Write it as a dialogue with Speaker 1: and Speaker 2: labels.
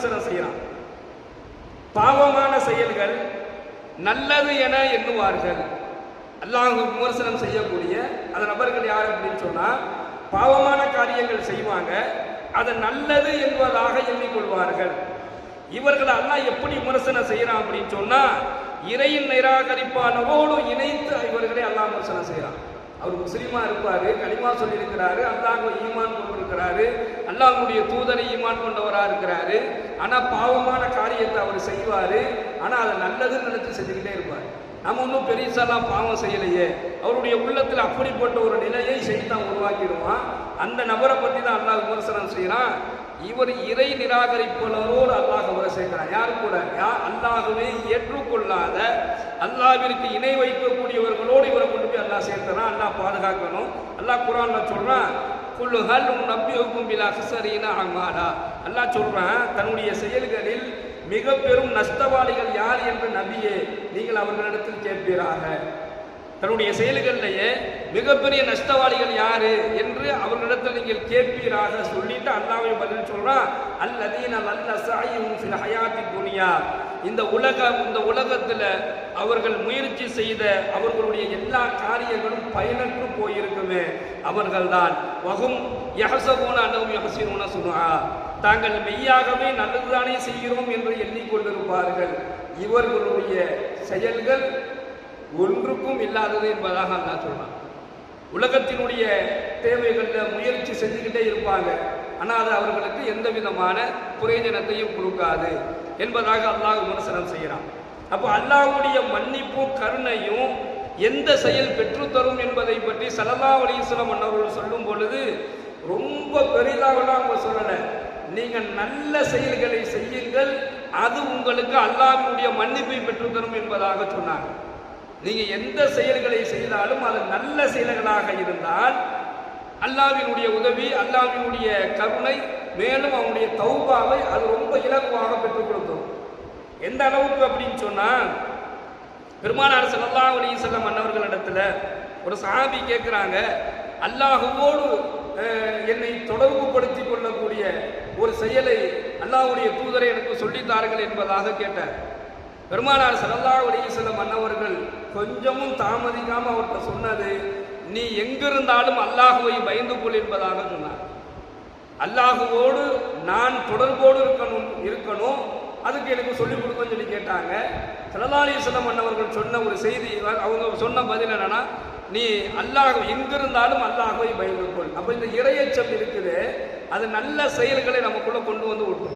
Speaker 1: விமர்சனம் செய்யறான். பாவமான செயல்கள் நல்லது என எண்ணுவார்கள். அல்லாஹ் விமர்சனம் செய்யக்கூடிய அந்த நபர்கள் யார் அப்படின்னு சொன்னா, பாவமான காரியங்கள் செய்வாங்க, அதை நல்லது என்பதாக எண்ணிக்கொள்வார்கள். இவர்கள் அல்லாஹ் எப்படி விமர்சனம் செய்யறான் அப்படின்னு சொன்னா, இறையின் நிராகரிப்பானவோடு இணைத்து இவர்களை அல்லாஹ் விமர்சனம் செய்யறான். அவர் முஸ்லீமா இருப்பாரு, கலிமா சொல்லி இருக்கிறாரு, அல்லாஹ்வை ஈமான் கொண்டிருக்கிறாரு, அல்லாஹ்வுடைய தூதரை ஈமான் கொண்டவரா இருக்கிறாரு. ஆனா பாவமான காரியத்தை அவர் செய்வாரு, ஆனா அதை நல்லதுன்னு நினைச்சு செஞ்சுக்கிட்டே இருப்பார். நம்ம ஒன்றும் பெருசாலாம் பாவம் செய்யலையே, அவருடைய உள்ளத்தில் அப்படிப்பட்ட ஒரு நிலையை செய்தான் உருவாக்கிடுவான். அந்த நபரை பற்றி தான் அல்லாஹ் விமர்சனம் செய்யறான். இவர் இறை நிராகரிப்பாளரோடு அல்லாஹ் அவரை சேர்க்கிறான். யாரு கூட? அல்லாஹ்வை ஏற்றுக்கொள்ளாத, அல்லாஹ்விற்கு இணை வைக்கக்கூடியவர்களோடு இவரை கொண்டு போய் அல்லாஹ் சேர்க்கிறான். அல்லாஹ் பாதுகாக்கணும். அல்லாஹ் குர்ஆன்ல சொல்றான், குல் ஹல் நபியுக்கும் பில் அக்ஸரீன அமாலா. அல்லாஹ் சொல்றான், தன்னுடைய செயல்களில் மிக பெரும் நஷ்டவாளிகள் யார் என்று நபியே நீங்கள் அவர்களிடத்தில் கேட்பீராக. தன்னுடைய செயல்களிலேயே மிகப்பெரிய நஷ்டவாளிகள் யாரு என்று அவர்களிடத்தில் நீங்கள் கேட்பீராக சொல்லிட்டு அல்லாஹ்வை பதில் சொல்றான், அல்லதீன லல்ல ஸஅய்ஹும் ஃபில் ஹயாத்தி துன்யா. இந்த உலகத்தில் அவர்கள் முயற்சி செய்த அவர்களுடைய எல்லா காரியங்களும் பயனற்று போயிருக்குமே, அவர்கள்தான் வஹும் யஹ்ஸபூன அன்னஹும் யஹ்ஸினூன சுன்ஆ. தாங்கள் மெய்யாகவே நல்லதுதானே செய்கிறோம் என்று எண்ணிக்கொண்டிருப்பார்கள். இவர்களுடைய செயல்கள் ஒன்றுக்கும் இல்லாதது என்பதாக அல்லாஹ் சொல்றான். உலகத்தினுடைய தேவைகளில் முயற்சி செஞ்சுக்கிட்டே இருப்பாங்க, ஆனால் அது அவர்களுக்கு எந்த விதமான பிரயோஜனத்தையும் கொடுக்காது என்பதாக அல்லாஹ் விமர்சனம் செய்கிறான். அப்போ அல்லாஹ்வுடைய மன்னிப்பும் கருணையும் எந்த செயல் பெற்றுத்தரும் என்பதை பற்றி ஸல்லல்லாஹு அலைஹி வஸல்லம் அவர்கள் சொல்லும் பொழுது ரொம்ப பெரிதாகலாம் அவங்க சொல்லலை. நீங்கள் நல்ல செயல்களை செய்யுங்கள், அது உங்களுக்கு அல்லாஹ்வுடைய மன்னிப்பை பெற்றுத்தரும் என்பதாக சொன்னாங்க. நீங்க எந்த செயல்களை செய்தாலும் அது நல்ல செயல்களாக இருந்தால் அல்லாஹ்வினுடைய உதவி, அல்லாஹ்வினுடைய கருணை, மேலும் அவனுடைய தௌபாவை அது ரொம்ப இலகுவாக பெற்றுக் கொடுத்தோம். எந்த அளவுக்கு அப்படின்னு சொன்னா, பெருமானார் ஸல்லல்லாஹு அலைஹி வஸல்லம் அன்னவர்களிடத்துல ஒரு சஹாபி கேட்கிறாங்க, அல்லாஹ்வோடு என்னை தொடர்பு படுத்தி கொள்ளக்கூடிய ஒரு செயலை அல்லாஹ்வுடைய தூதரை எனக்கு சொல்லித்தார்கள் என்பதாக கேட்டார். பெருமானார் ஸல்லல்லாஹு அலைஹி வஸல்லம் அன்னவர்கள் கொஞ்சமும் தாமதிக்காம அவர்கிட்ட சொன்னது, நீ எங்கிருந்தாலும் அல்லாஹ்வை பயந்து கொள் என்பதாக சொன்னார். அல்லாஹ்வோடு நான் தொடர்போடு இருக்கணும், அதுக்கு எனக்கு சொல்லிக் கொடுக்கணும்னு சொல்லி கேட்டாங்க. ஸல்லல்லாஹு அலைஹி வஸல்லம் அன்னவர்கள் சொன்ன ஒரு செய்தி, அவங்க சொன்ன பதில் என்னன்னா, நீ அல்லாஹ் எங்கிருந்தாலும் அல்லாஹ்வை பயந்து கொள். அப்போ இந்த இறையச்சம் இருக்குது, அது நல்ல செயல்களை நமக்குள்ள கொண்டு வந்து விட்டுரும்.